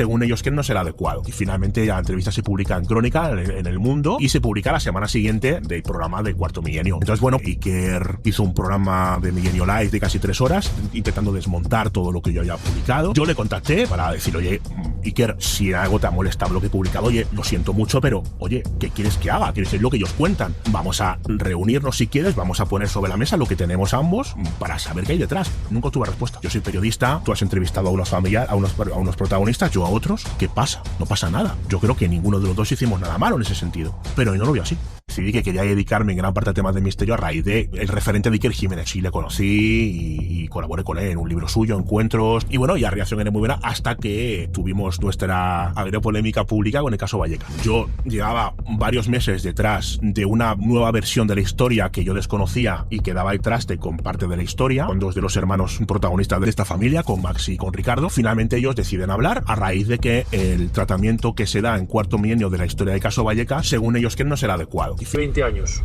según ellos que no será adecuado. Y finalmente la entrevista se publica en Crónica, en El Mundo, y se publica la semana siguiente del programa de Cuarto Milenio. Entonces, bueno, Iker hizo un programa de Milenio Live de casi 3 horas, intentando desmontar todo lo que yo había publicado. Yo le contacté para decir, oye, Iker, si algo te ha molestado lo que he publicado, oye, lo siento mucho, pero, oye, ¿qué quieres que haga? ¿Quieres decir lo que ellos cuentan? Vamos a reunirnos si quieres, vamos a poner sobre la mesa lo que tenemos ambos para saber qué hay detrás. Nunca tuve respuesta. Yo soy periodista, tú has entrevistado a unos familiares, a unos protagonistas, yo a otros. ¿Qué pasa? No pasa nada. Yo creo que ninguno de los dos hicimos nada malo en ese sentido. Pero yo no lo veo así. Decidí que quería dedicarme en gran parte a temas de misterio a raíz de el referente de Iker Jiménez. Sí, le conocí y colaboré con él en un libro suyo, Encuentros, y bueno, ya la reacción era muy buena hasta que tuvimos nuestra polémica pública con el caso Vallecas. Yo llevaba varios meses detrás de una nueva versión de la historia que yo desconocía y que daba el traste con parte de la historia, con dos de los hermanos protagonistas de esta familia, con Max y con Ricardo. Finalmente ellos deciden hablar a raíz de que el tratamiento que se da en Cuarto Milenio de la historia del caso Vallecas, según ellos, que no será adecuado. 20 años.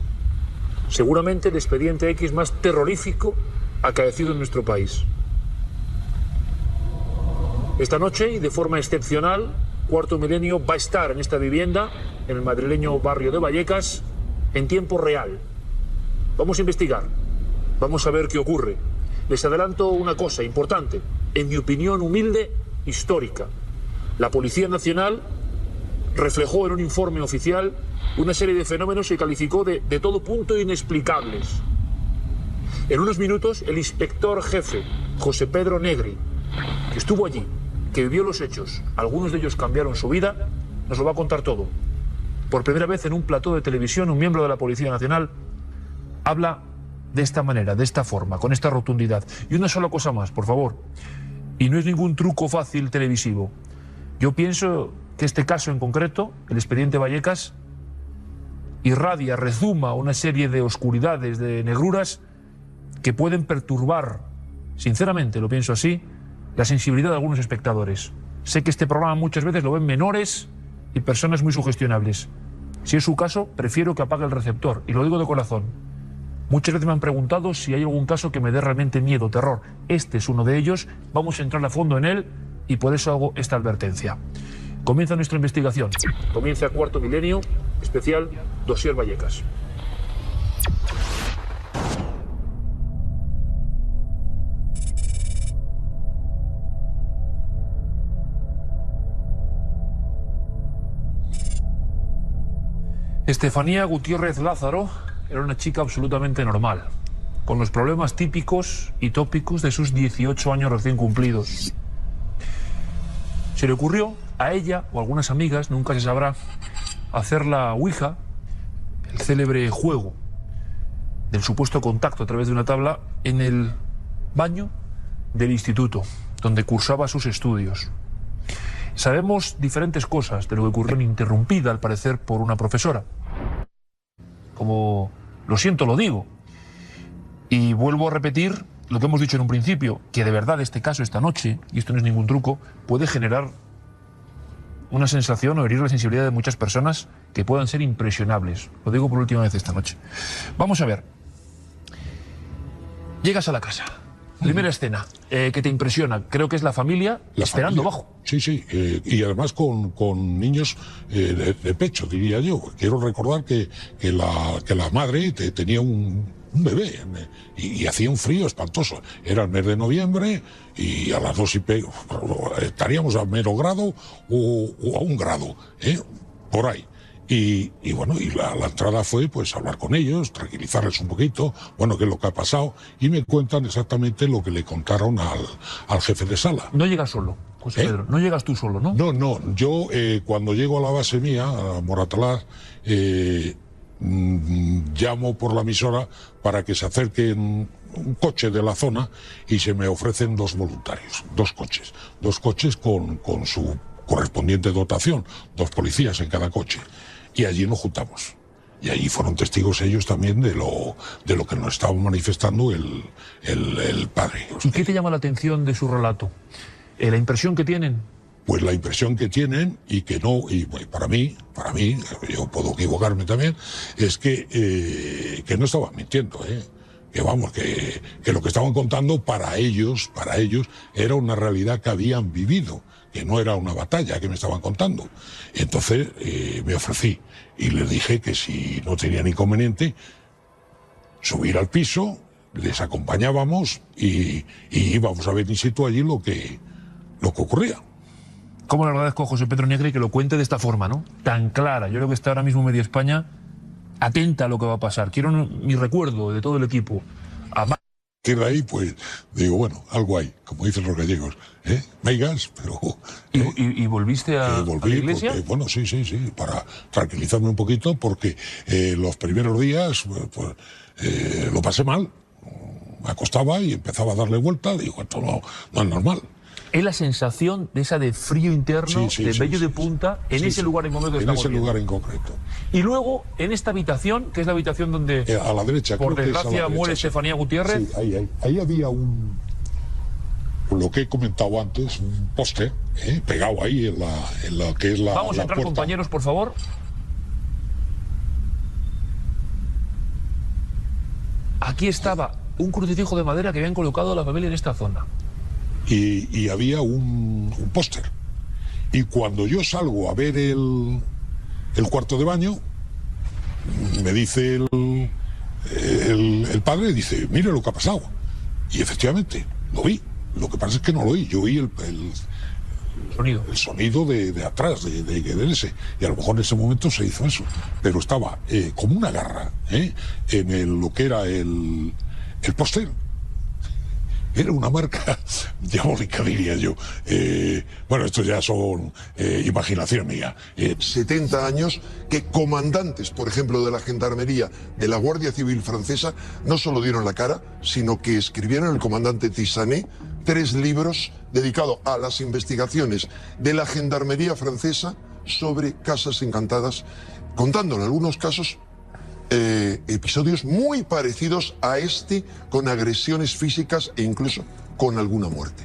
Seguramente el expediente X más terrorífico acaecido en nuestro país. Esta noche, y de forma excepcional, Cuarto Milenio va a estar en esta vivienda, en el madrileño barrio de Vallecas, en tiempo real. Vamos a investigar, vamos a ver qué ocurre. Les adelanto una cosa importante, en mi opinión humilde, histórica. La Policía Nacional reflejó en un informe oficial una serie de fenómenos que calificó de todo punto inexplicables. En unos minutos, el inspector jefe, José Pedro Negri, que estuvo allí, que vivió los hechos, algunos de ellos cambiaron su vida, nos lo va a contar todo. Por primera vez en un plató de televisión, un miembro de la Policía Nacional habla de esta manera, de esta forma, con esta rotundidad. Y una sola cosa más, por favor, y no es ningún truco fácil televisivo. Yo pienso que este caso en concreto, el expediente Vallecas, irradia, rezuma una serie de oscuridades, de negruras que pueden perturbar, sinceramente lo pienso así, la sensibilidad de algunos espectadores. Sé que este programa muchas veces lo ven menores y personas muy sugestionables. Si es su caso, prefiero que apague el receptor, y lo digo de corazón. Muchas veces me han preguntado si hay algún caso que me dé realmente miedo, terror. Este es uno de ellos, vamos a entrar a fondo en él y por eso hago esta advertencia. Comienza nuestra investigación. Comienza Cuarto Milenio, especial Dossier Vallecas. Estefanía Gutiérrez Lázaro era una chica absolutamente normal, con los problemas típicos y tópicos de sus 18 años recién cumplidos. Se le ocurrió a ella o a algunas amigas, nunca se sabrá, hacer la Ouija, el célebre juego del supuesto contacto a través de una tabla, en el baño del instituto, donde cursaba sus estudios. Sabemos diferentes cosas de lo que ocurrió, interrumpida al parecer por una profesora. Como, lo siento, lo digo. Y vuelvo a repetir lo que hemos dicho en un principio, que de verdad este caso esta noche, y esto no es ningún truco, puede generar una sensación o herir la sensibilidad de muchas personas que puedan ser impresionables. Lo digo por última vez esta noche. Vamos a ver. Llegas a la casa. Primera escena que te impresiona, creo que es la familia esperando abajo. Sí, sí, y además con niños de pecho, diría yo. Quiero recordar que la madre tenía un bebé y hacía un frío espantoso. Era el mes de noviembre y a las 2:00 estaríamos a menos grado o a 1 grado, por ahí. Y bueno, y la entrada fue pues hablar con ellos, tranquilizarles un poquito, bueno, qué es lo que ha pasado, y me cuentan exactamente lo que le contaron al jefe de sala. No llegas solo, José Pedro, no llegas tú solo, ¿no? No, yo cuando llego a la base mía, a Moratalaz, llamo por la emisora para que se acerquen un coche de la zona y se me ofrecen 2 voluntarios, 2 coches con su correspondiente dotación, 2 policías en cada coche. Y allí nos juntamos. Y allí fueron testigos ellos también de lo que nos estaba manifestando el padre. ¿Y qué te llama la atención de su relato? ¿La impresión que tienen? Pues la impresión que tienen, y que no, y para mí, yo puedo equivocarme también, es que no estaban mintiendo, vamos, que lo que estaban contando para ellos era una realidad que habían vivido, que no era una batalla que me estaban contando. Entonces me ofrecí y les dije que si no tenían inconveniente, subir al piso, les acompañábamos y íbamos a ver in situ allí lo que ocurría. ¿Cómo le agradezco a José Pedro Negri que lo cuente de esta forma, ¿no? Tan clara. Yo creo que está ahora mismo Media España atenta a lo que va a pasar. Quiero mi recuerdo de todo el equipo. Que de ahí, pues, digo, bueno, algo hay, como dicen los gallegos, meigas, pero... ¿Y volviste a la iglesia? Porque, bueno, sí, para tranquilizarme un poquito, porque los primeros días, pues, lo pasé mal. Me acostaba y empezaba a darle vuelta, digo, esto no es normal. Es la sensación de esa de frío interno, de vello de punta, en ese lugar en momento que estamos viendo. En ese lugar en concreto. Y luego, en esta habitación, que es la habitación donde, a la derecha, por creo desgracia, que es a la derecha, muere Estefanía Gutiérrez. Sí, ahí había lo que he comentado antes, un póster, pegado ahí en lo que es la Vamos a entrar, puerta. compañeros, por favor. Aquí estaba un crucifijo de madera que habían colocado a la familia en esta zona. Y había un póster. Y cuando yo salgo a ver el cuarto de baño, me dice el padre, dice, mire lo que ha pasado. Y efectivamente, lo vi. Lo que pasa es que no lo oí. Yo oí el sonido de atrás, de ese. Y a lo mejor en ese momento se hizo eso. Pero estaba como una garra en lo que era el póster. Era una marca diabólica, diría yo. Bueno, esto ya son imaginación mía. 70 años que comandantes, por ejemplo, de la Gendarmería, de la Guardia Civil francesa, no solo dieron la cara, sino que escribieron, el comandante Tissanet, 3 libros dedicados a las investigaciones de la Gendarmería francesa sobre casas encantadas, contando en algunos casos episodios muy parecidos a este, con agresiones físicas e incluso con alguna muerte.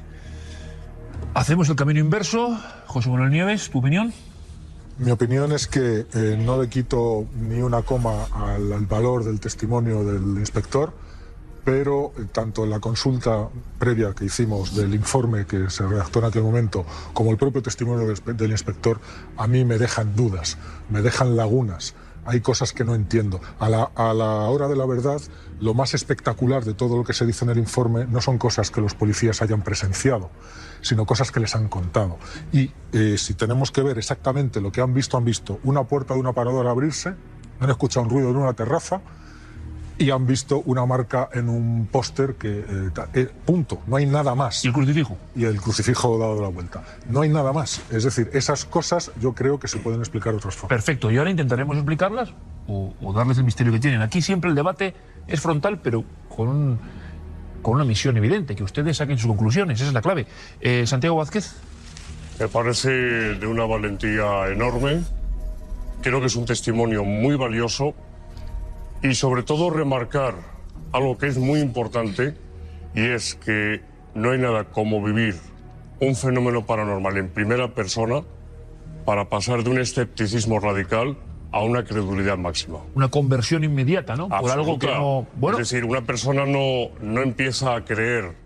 Hacemos el camino inverso. José Manuel Nieves, ¿tu opinión? Mi opinión es que no le quito ni una coma al valor del testimonio del inspector, pero tanto en la consulta previa que hicimos del informe que se redactó en aquel momento, como el propio testimonio del inspector, a mí me dejan dudas, me dejan lagunas. Hay cosas que no entiendo. A la hora de la verdad, lo más espectacular de todo lo que se dice en el informe no son cosas que los policías hayan presenciado, sino cosas que les han contado. Y si tenemos que ver exactamente lo que han visto una puerta de un aparador abrirse, han escuchado un ruido en una terraza y han visto una marca en un póster que... punto, no hay nada más. ¿Y el crucifijo? Y el crucifijo dado la vuelta. No hay nada más. Es decir, esas cosas yo creo que se pueden explicar de otras formas. Perfecto, y ahora intentaremos explicarlas o darles el misterio que tienen. Aquí siempre el debate es frontal, pero con una misión evidente, que ustedes saquen sus conclusiones, esa es la clave. Santiago Vázquez. Me parece de una valentía enorme. Creo que es un testimonio muy valioso. Y sobre todo remarcar algo que es muy importante, y es que no hay nada como vivir un fenómeno paranormal en primera persona para pasar de un escepticismo radical a una credulidad máxima. Una conversión inmediata, ¿no? Por algo que no... Bueno. Es decir, una persona no empieza a creer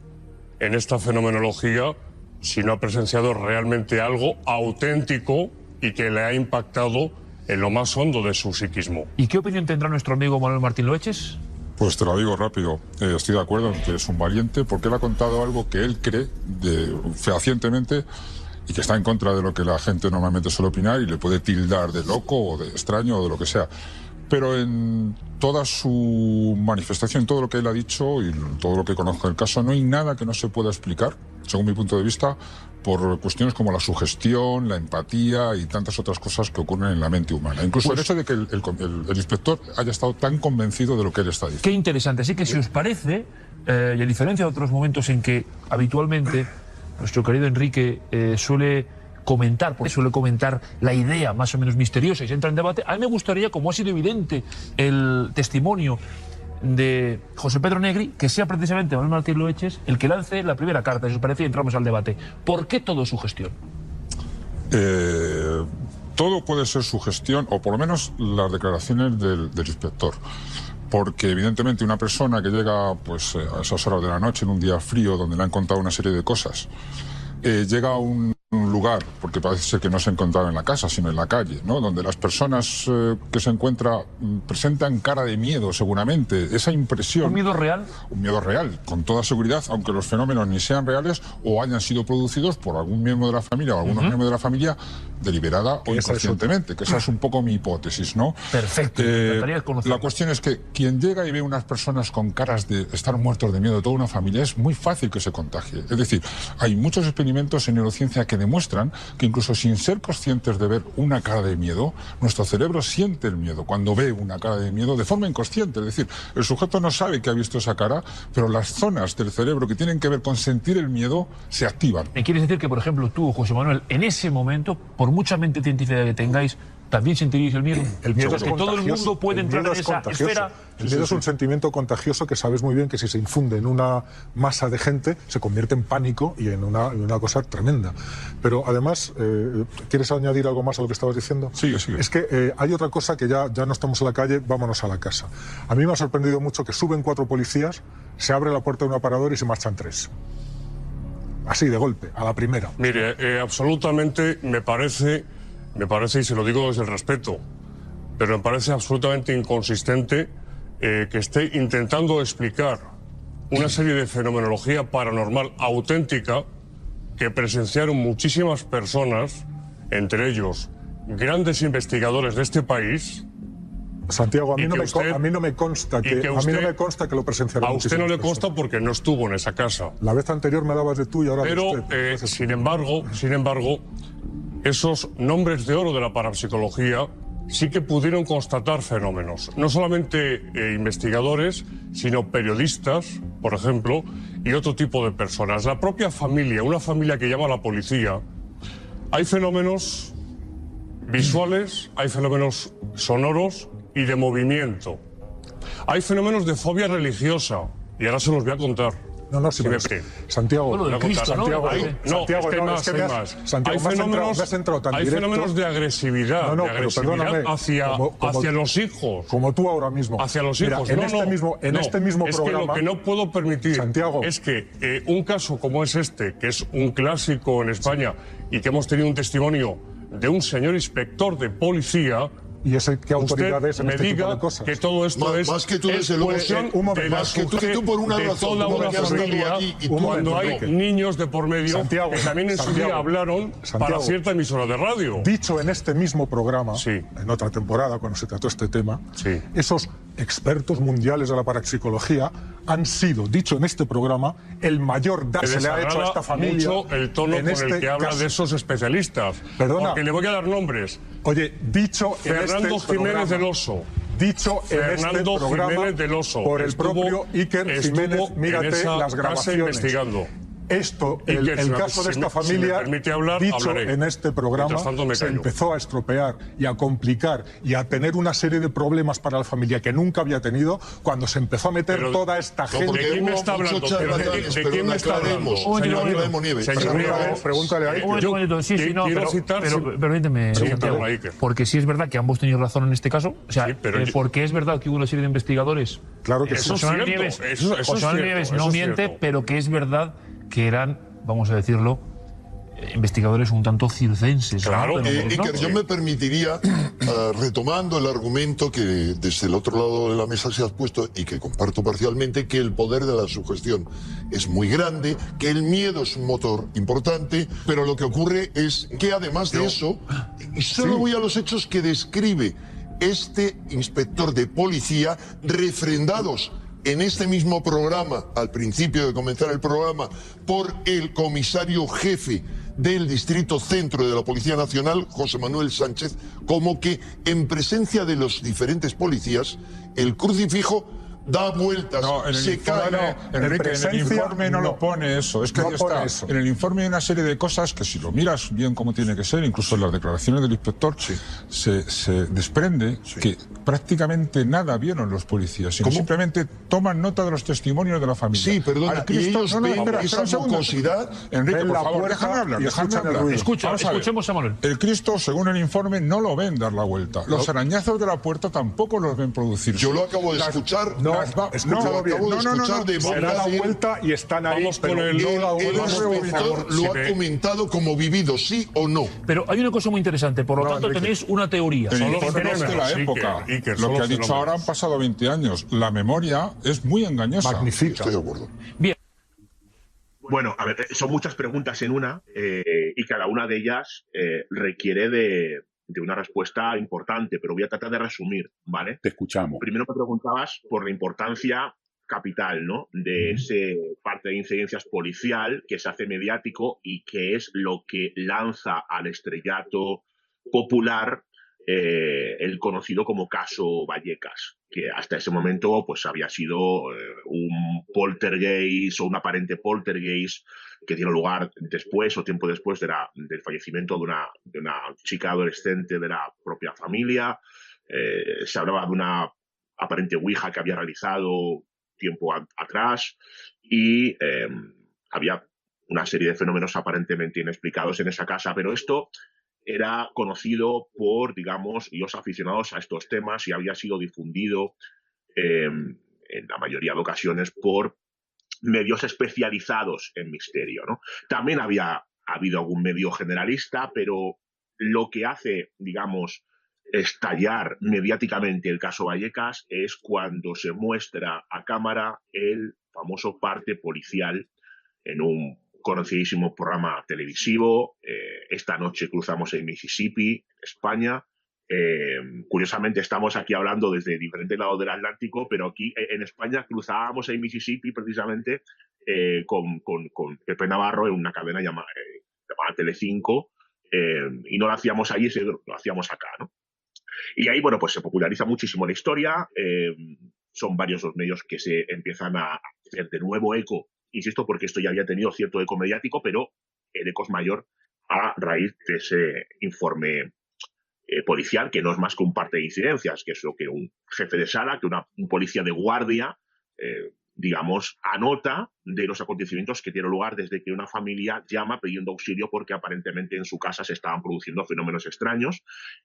en esta fenomenología si no ha presenciado realmente algo auténtico y que le ha impactado en lo más hondo de su psiquismo. ¿Y qué opinión tendrá nuestro amigo Manuel Martín Loeches? Pues te lo digo rápido, estoy de acuerdo en que es un valiente porque él ha contado algo que él cree fehacientemente y que está en contra de lo que la gente normalmente suele opinar y le puede tildar de loco o de extraño o de lo que sea. Pero en toda su manifestación, todo lo que él ha dicho y todo lo que conozco del caso, no hay nada que no se pueda explicar, según mi punto de vista, por cuestiones como la sugestión, la empatía y tantas otras cosas que ocurren en la mente humana. Incluso el hecho de que el inspector haya estado tan convencido de lo que él está diciendo. Qué interesante. Así que si os parece, y a diferencia de otros momentos en que habitualmente nuestro querido Enrique suele comentar la idea más o menos misteriosa y se entra en debate, a mí me gustaría, como ha sido evidente el testimonio de José Pedro Negri, que sea precisamente Manuel Martín Loeches el que lance la primera carta, si os parece, y entramos al debate. ¿Por qué todo su gestión? Todo puede ser su gestión, o por lo menos las declaraciones del inspector. porque evidentemente una persona que llega pues a esas horas de la noche en un día frío donde le han contado una serie de cosas, llega a un lugar, porque parece ser que no se encontraba en la casa, sino en la calle, ¿no? Donde las personas que se encuentran presentan cara de miedo, seguramente. Esa impresión... ¿Un miedo real? Un miedo real, con toda seguridad, aunque los fenómenos ni sean reales o hayan sido producidos por algún miembro de la familia o algunos miembros de la familia, deliberada o inconscientemente, que esa es un poco mi hipótesis, ¿no? Perfecto, me encantaría conocerlo. La cuestión es que quien llega y ve unas personas con caras de estar muertos de miedo de toda una familia, es muy fácil que se contagie. Es decir, hay muchos experimentos en neurociencia que demuestran que incluso sin ser conscientes de ver una cara de miedo, nuestro cerebro siente el miedo cuando ve una cara de miedo de forma inconsciente. Es decir, el sujeto no sabe que ha visto esa cara, pero las zonas del cerebro que tienen que ver con sentir el miedo se activan. ¿Me quieres decir que, por ejemplo, tú, José Manuel, en ese momento, por mucha mente científica que tengáis, también sentiríais el miedo? El miedo es que todo el mundo puede entrar en esa esfera. El miedo es un sentimiento contagioso que sabes muy bien que si se infunde en una masa de gente se convierte en pánico y en una cosa tremenda. Pero además, ¿quieres añadir algo más a lo que estabas diciendo? Sigue. Es que hay otra cosa que ya no estamos en la calle, vámonos a la casa. A mí me ha sorprendido mucho que suben 4 policías, se abre la puerta de un aparador y se marchan 3. Así, de golpe, a la primera. Mire, absolutamente me parece, y se lo digo desde el respeto, pero me parece absolutamente inconsistente que esté intentando explicar una serie de fenomenología paranormal auténtica que presenciaron muchísimas personas, entre ellos grandes investigadores de este país. Santiago, a mí no me consta que lo presenciaron. A usted no le consta porque no estuvo en esa casa. La vez anterior me dabas de tú y ahora pero, de usted. sin embargo, esos nombres de oro de la parapsicología sí que pudieron constatar fenómenos. No solamente investigadores, sino periodistas, por ejemplo, y otro tipo de personas. La propia familia, una familia que llama a la policía, hay fenómenos visuales, hay fenómenos sonoros y de movimiento. Hay fenómenos de fobia religiosa, y ahora se los voy a contar. No, si me... Santiago, bueno, de Cristo, Santiago, Santiago, hay más. Santiago, Hay fenómenos de agresividad, hacia los hijos. Como tú ahora mismo. Hacia los hijos. En este mismo es programa. Que lo que no puedo permitir, Santiago, es que un caso como es este, que es un clásico en España y que hemos tenido un testimonio de un señor inspector de policía. ¿Y ese qué autoridad es en este tipo de cosas? Que todo esto es más que tú, desde luego, más que tú por una razón, toda una familia, y cuando hay niños de por medio, Santiago, que también en su día hablaron para cierta emisora de radio. Dicho en este mismo programa, en otra temporada, cuando se trató este tema, esos expertos mundiales de la parapsicología han sido, dicho en este programa, el mayor daño que se le ha hecho a esta familia. Mucho el tono con el que habla de esos especialistas. Perdona. Porque le voy a dar nombres. Oye, dicho Fernando Jiménez del Oso. Dicho en este programa del Oso. Por el propio Iker Jiménez, mírate las grabaciones. Investigando. Esto, el caso de esta familia, dicho en este programa, se empezó a estropear y a complicar y a tener una serie de problemas para la familia que nunca había tenido cuando se empezó a meter toda esta gente. ¿De quién me está hablando? ¿De quién me está hablando? Señor Nieves, pregúntale a Iker. Quiero citar... Pero permíteme, Santiago, porque sí es verdad que ambos tenéis razón en este caso. O sea, porque es verdad que hubo una serie de investigadores. Claro que sí. José Manuel Nieves no miente, pero que es verdad que eran, vamos a decirlo, investigadores un tanto circenses. Claro. Iker, yo me permitiría, retomando el argumento que desde el otro lado de la mesa se has puesto y que comparto parcialmente, que el poder de la sugestión es muy grande, que el miedo es un motor importante, pero lo que ocurre es que además de eso, y solo voy a los hechos que describe este inspector de policía, refrendados en este mismo programa, al principio de comenzar el programa, por el comisario jefe del Distrito Centro de la Policía Nacional, José Manuel Sánchez, como que en presencia de los diferentes policías, el crucifijo da vueltas, No, en el se cae. Enrique, en el informe no lo pone eso. Es que no ahí pone está. eso. En el informe hay una serie de cosas que si lo miras bien como tiene que ser, incluso en las declaraciones del inspector, se desprende que prácticamente nada vieron los policías, sino simplemente toman nota de los testimonios de la familia. Sí, perdona, Al Cristo, y ellos ven esa un segundo. mucosidad. Enrique, ven por la favor, puerta déjame hablar, y déjame escuchan el hablar. ruido. Vamos a ver. Escuchemos a Manuel. El Cristo, según el informe, no lo ven dar la vuelta. Los arañazos de la puerta tampoco los ven producirse. Yo lo acabo de escuchar. No, Escúchalo, escúchalo bien. acabo de escuchar de Se boca da la de él. vuelta y están ahí, Vamos pero con el- no da El vuelta. inspector lo ha comentado como vivido, ¿sí o no? Pero hay una cosa muy interesante, por lo tanto Enrique. tenéis una teoría. El Son los informe es de la fenómenos, época. Iker, Lo son que ha los dicho fenómenos. ahora han pasado 20 años. La memoria es muy engañosa. Magnífica. Estoy de acuerdo. Bueno, a ver, son muchas preguntas en una y cada una de ellas requiere de una respuesta importante, pero voy a tratar de resumir, ¿vale? Te escuchamos. Primero me preguntabas por la importancia capital, ¿no? De ese parte de incidencias policial que se hace mediático y que es lo que lanza al estrellato popular el conocido como caso Vallecas, que hasta ese momento pues había sido un poltergeist o un aparente poltergeist que tiene lugar después o tiempo después del fallecimiento de una chica adolescente de la propia familia. Se hablaba de una aparente ouija que había realizado tiempo atrás y había una serie de fenómenos aparentemente inexplicados en esa casa, pero esto era conocido por, digamos, los aficionados a estos temas y había sido difundido en la mayoría de ocasiones por medios especializados en misterio, ¿no? También había habido algún medio generalista, pero lo que hace, digamos, estallar mediáticamente el caso Vallecas es cuando se muestra a cámara el famoso parte policial en un conocidísimo programa televisivo. Esta noche cruzamos el Mississippi, España. Curiosamente estamos aquí hablando desde diferentes lados del Atlántico, pero aquí en España cruzábamos el Mississippi precisamente con Pepe Navarro en una cadena llamada Telecinco, y no lo hacíamos allí, lo hacíamos acá, ¿no? Y ahí, bueno, pues se populariza muchísimo la historia. Son varios los medios que se empiezan a hacer de nuevo eco, insisto, porque esto ya había tenido cierto eco mediático, pero el eco es mayor a raíz de ese informe policial, que no es más que un parte de incidencias, que es lo que un jefe de sala, que un policía de guardia, digamos, anota de los acontecimientos que tienen lugar desde que una familia llama pidiendo auxilio porque aparentemente en su casa se estaban produciendo fenómenos extraños,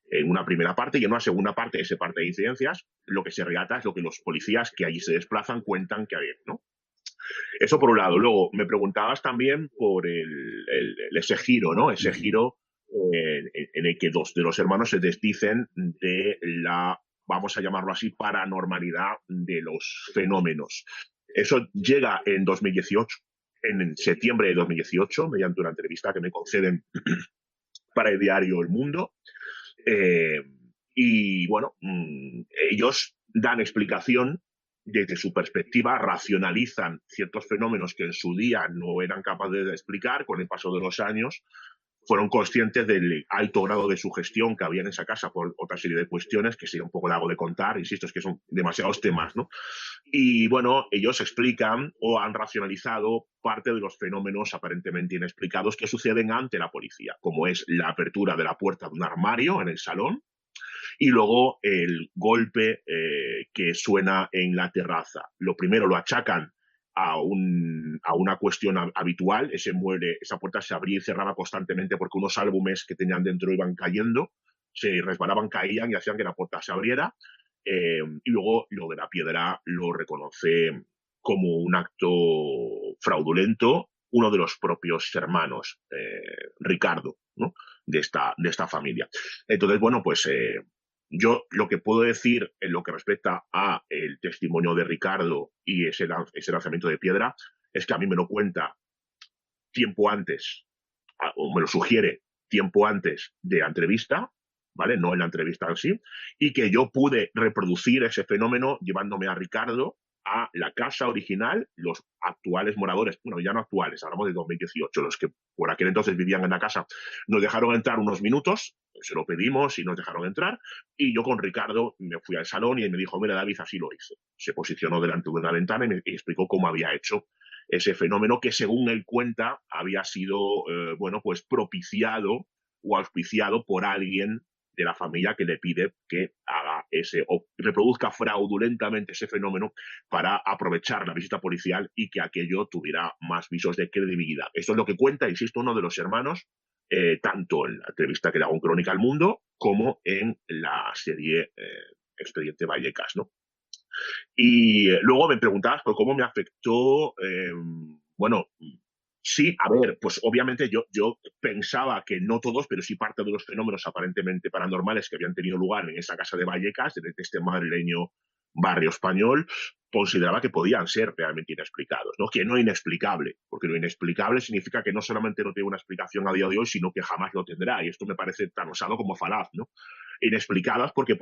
en una primera parte, y en una segunda parte, ese parte de incidencias, lo que se relata es lo que los policías que allí se desplazan cuentan que hay, ¿no? Eso por un lado. Luego, me preguntabas también por ese giro, ¿no? Ese giro en el que dos de los hermanos se desdicen de la, vamos a llamarlo así, paranormalidad de los fenómenos. Eso llega en 2018, en septiembre de 2018, mediante una entrevista que me conceden para el diario El Mundo. Y bueno, ellos dan explicación desde su perspectiva, racionalizan ciertos fenómenos que en su día no eran capaces de explicar. Con el paso de los años fueron conscientes del alto grado de sugestión que había en esa casa por otra serie de cuestiones que sería un poco largo de contar, insisto, es que son demasiados temas, ¿no? Y bueno, ellos explican o han racionalizado parte de los fenómenos aparentemente inexplicados que suceden ante la policía, como es la apertura de la puerta de un armario en el salón, y luego el golpe que suena en la terraza. Lo primero lo achacan a una cuestión habitual. Ese mueble, esa puerta se abría y cerraba constantemente porque unos álbumes que tenían dentro iban cayendo, se resbalaban, caían y hacían que la puerta se abriera. Y luego lo de la piedra lo reconoce como un acto fraudulento uno de los propios hermanos, Ricardo, ¿no? de esta familia. Entonces, bueno, pues yo lo que puedo decir en lo que respecta a el testimonio de Ricardo y ese lanzamiento de piedra es que a mí me lo cuenta tiempo antes, o me lo sugiere tiempo antes de la entrevista, ¿vale? No en la entrevista en sí, y que yo pude reproducir ese fenómeno llevándome a Ricardo a la casa original. Los actuales moradores, bueno, ya no actuales, hablamos de 2018, los que por aquel entonces vivían en la casa, nos dejaron entrar unos minutos, se lo pedimos y nos dejaron entrar. Y yo con Ricardo me fui al salón y él me dijo, mira, David, así lo hice. Se posicionó delante de una ventana y me explicó cómo había hecho ese fenómeno que, según él cuenta, había sido, bueno, pues propiciado o auspiciado por alguien de la familia que le pide que haga ese o reproduzca fraudulentamente ese fenómeno para aprovechar la visita policial y que aquello tuviera más visos de credibilidad. Esto es lo que cuenta, insisto, uno de los hermanos, tanto en la entrevista que le hago en Crónica al Mundo como en la serie Expediente Vallecas, ¿no? Y luego me preguntabas por cómo me afectó, bueno, sí, a ver, pues obviamente yo pensaba que no todos, pero sí parte de los fenómenos aparentemente paranormales que habían tenido lugar en esa casa de Vallecas, en este madrileño barrio español, consideraba que podían ser realmente inexplicados, ¿no? Que no inexplicable, porque lo inexplicable significa que no solamente no tiene una explicación a día de hoy, sino que jamás lo tendrá, y esto me parece tan osado como falaz, ¿no? Inexplicadas porque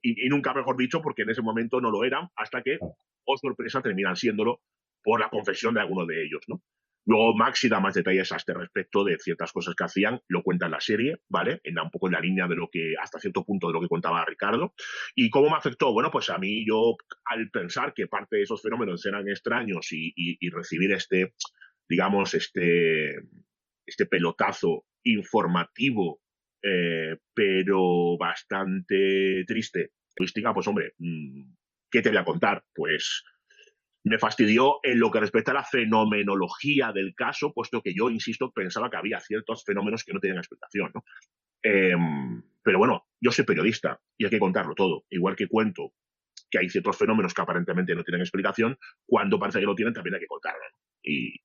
y nunca mejor dicho, porque en ese momento no lo eran, hasta que, oh sorpresa, terminan siéndolo por la confesión de alguno de ellos, ¿no? Luego Maxi da más detalles a este respecto de ciertas cosas que hacían, lo cuenta en la serie, ¿vale? Un poco en la línea de lo que, hasta cierto punto, de lo que contaba Ricardo. ¿Y cómo me afectó? Bueno, pues a mí, yo, al pensar que parte de esos fenómenos eran extraños y recibir digamos, este pelotazo informativo, pero bastante triste, pues hombre, ¿qué te voy a contar? Pues me fastidió en lo que respecta a la fenomenología del caso, puesto que yo, insisto, pensaba que había ciertos fenómenos que no tenían explicación, ¿no? Pero bueno, yo soy periodista y hay que contarlo todo. Igual que cuento que hay ciertos fenómenos que aparentemente no tienen explicación, cuando parece que lo tienen también hay que contarlo, ¿no? Y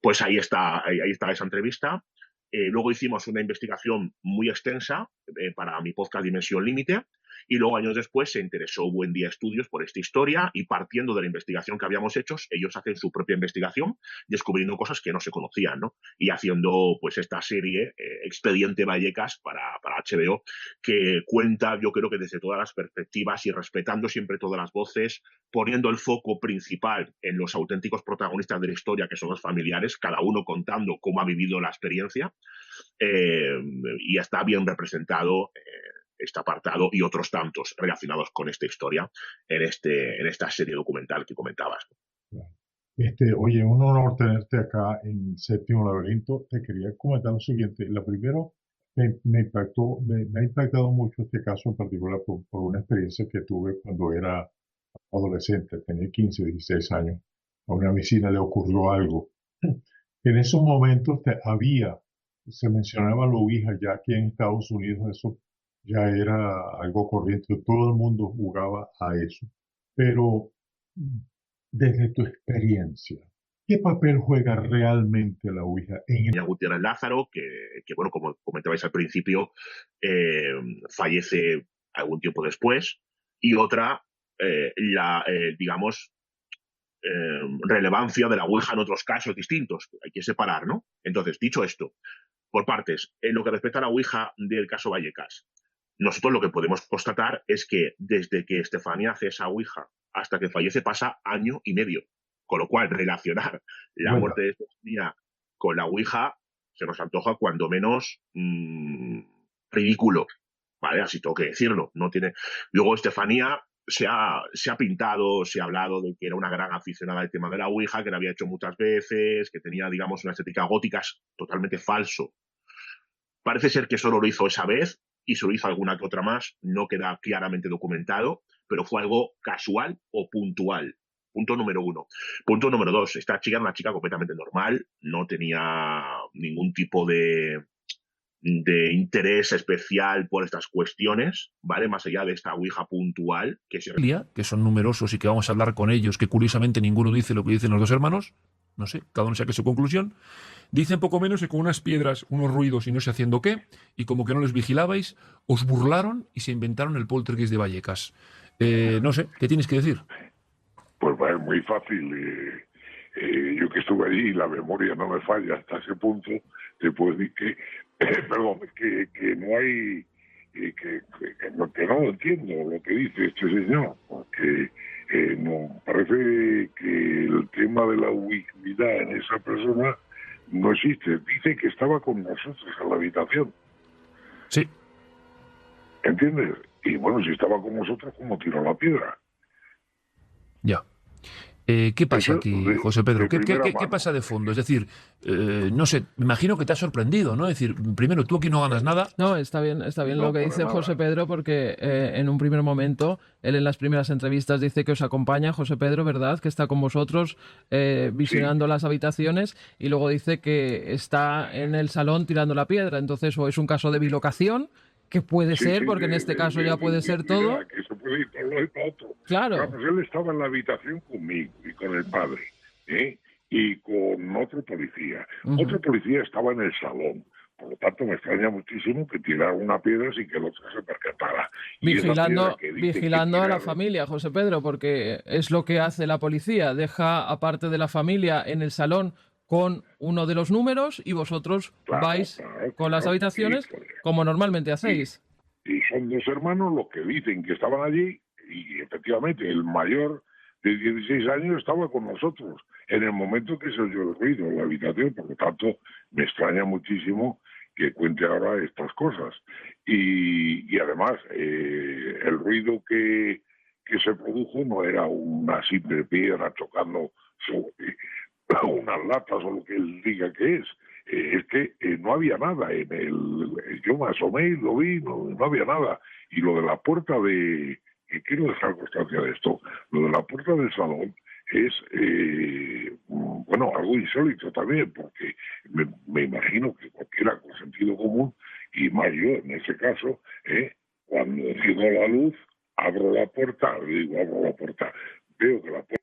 pues ahí está esa entrevista. Luego hicimos una investigación muy extensa para mi podcast Dimensión Límite, y luego años después se interesó Buen Día Estudios por esta historia, y partiendo de la investigación que habíamos hecho, ellos hacen su propia investigación, descubriendo cosas que no se conocían, ¿no? Y haciendo pues esta serie, Expediente Vallecas, para HBO, que cuenta, yo creo que desde todas las perspectivas y respetando siempre todas las voces, poniendo el foco principal en los auténticos protagonistas de la historia, que son los familiares, cada uno contando cómo ha vivido la experiencia, y está bien representado este apartado y otros tantos relacionados con esta historia en esta serie documental que comentabas. Oye, un honor tenerte acá en Séptimo Laberinto. Te quería comentar lo siguiente. Lo primero, me ha impactado mucho este caso en particular por una experiencia que tuve cuando era adolescente, tenía 15, 16 años. A una vecina le ocurrió algo. En esos momentos se mencionaba la Ouija, ya aquí en Estados Unidos eso ya era algo corriente, todo el mundo jugaba a eso. Pero desde tu experiencia, ¿qué papel juega realmente la Ouija en el... Gutiérrez Lázaro, que bueno, como comentabais al principio, fallece algún tiempo después, y otra, digamos, relevancia de la Ouija en otros casos distintos. Hay que separar, ¿no? Entonces, dicho esto, por partes, en lo que respecta a la Ouija del caso Vallecas, nosotros lo que podemos constatar es que desde que Estefanía hace esa Ouija hasta que fallece pasa año y medio. Con lo cual, relacionar la muerte de Estefanía con la Ouija se nos antoja cuando menos ridículo, ¿vale? Así tengo que decirlo. No tiene... Luego Estefanía se ha pintado, se ha hablado de que era una gran aficionada al tema de la Ouija, que la había hecho muchas veces, que tenía, digamos, una estética gótica. Totalmente falso. Parece ser que solo lo hizo esa vez y solo hizo alguna que otra más. No queda claramente documentado, pero fue algo casual o puntual. Punto número 1. Punto número 2. Esta chica era una chica completamente normal, no tenía ningún tipo de interés especial por estas cuestiones, ¿vale? Más allá de esta Ouija puntual que son numerosos y que vamos a hablar con ellos, que curiosamente ninguno dice lo que dicen los dos hermanos, no sé, cada uno saque su conclusión. Dicen poco menos que con unas piedras, unos ruidos y no sé haciendo qué, y como que no les vigilabais, os burlaron y se inventaron el poltergeist de Vallecas. No sé, ¿qué tienes que decir? Pues es muy fácil. Yo que estuve allí y la memoria no me falla hasta ese punto, te puedo decir que no hay, que no entiendo lo que dice este señor, porque no parece que el tema de la ubicuidad en esa persona no existe. Dice que estaba con nosotros en la habitación. Sí. ¿Entiendes? Y bueno, si estaba con vosotros, ¿cómo tiró la piedra? Ya. ¿Qué pasa aquí, José Pedro? ¿Qué pasa de fondo? Es decir, no sé, me imagino que te ha sorprendido, ¿no? Es decir, primero, tú aquí no ganas nada. No, está bien lo que dice José Pedro, porque en un primer momento, él en las primeras entrevistas dice que os acompaña, José Pedro, ¿verdad? Que está con vosotros visionando las habitaciones, y luego dice que está en el salón tirando la piedra. Entonces, o es un caso de bilocación, que puede ser, porque en este caso ya puede ser todo. Que se puede ir para un lado y para otro. Claro. Vamos, él estaba en la habitación conmigo y con el padre, y con otro policía. Otro policía estaba en el salón. Por lo tanto, me extraña muchísimo que tirara una piedra sin que el otro se percatara. Vigilando a la familia, José Pedro, porque es lo que hace la policía. Deja aparte de la familia en el salón con uno de los números y vosotros vais con las habitaciones como normalmente hacéis. Y son dos hermanos los que dicen que estaban allí, y efectivamente el mayor de 16 años estaba con nosotros en el momento que se oyó el ruido en la habitación. Por lo tanto, me extraña muchísimo que cuente ahora estas cosas. Y además, el ruido que se produjo no era una simple piedra chocando sobre unas latas o lo que él diga que es. Es que no había nada en yo me asomé y lo vi, no había nada. Y lo de la puerta que quiero dejar constancia de esto, lo de la puerta del salón es, algo insólito también, porque me imagino que cualquiera con sentido común, y más yo en ese caso, cuando enciendo la luz, abro la puerta, veo que la puerta...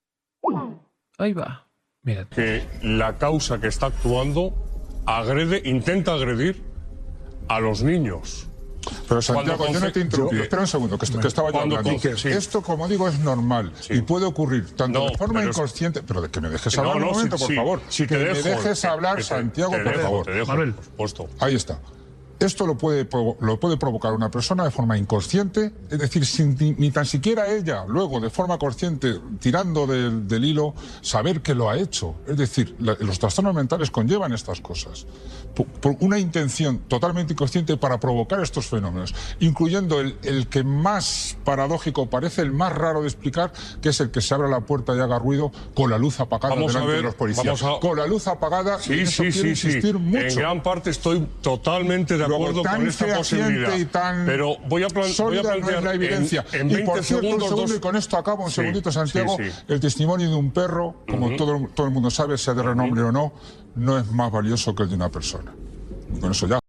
Ahí va. Mira. Que la causa que está actuando intenta agredir a los niños. Pero Santiago, yo no te interrumpí. Espera un segundo, que estaba yo hablando. Esto, como digo, es normal y puede ocurrir tanto de forma inconsciente... Pero de que me dejes hablar un momento, por favor. Que me dejes hablar, Santiago, por favor. Manuel, por supuesto. Ahí está. Esto lo puede provocar una persona de forma inconsciente, es decir, sin ni tan siquiera ella, luego de forma consciente, tirando del hilo, saber que lo ha hecho. Es decir, los trastornos mentales conllevan estas cosas. Por una intención totalmente inconsciente para provocar estos fenómenos, incluyendo el que más paradójico parece, el más raro de explicar, que es el que se abra la puerta y haga ruido con la luz apagada delante de los policías. Con la luz apagada, sí. En gran parte estoy totalmente de acuerdo con esta posibilidad. Pero voy a plantear no es la evidencia. En 20 y por cierto, segundos, un segundo, y con esto acabo, un segundito, Santiago. El testimonio de un perro, como todo el mundo sabe, sea de renombre o no es más valioso que el de una persona. Y con eso ya.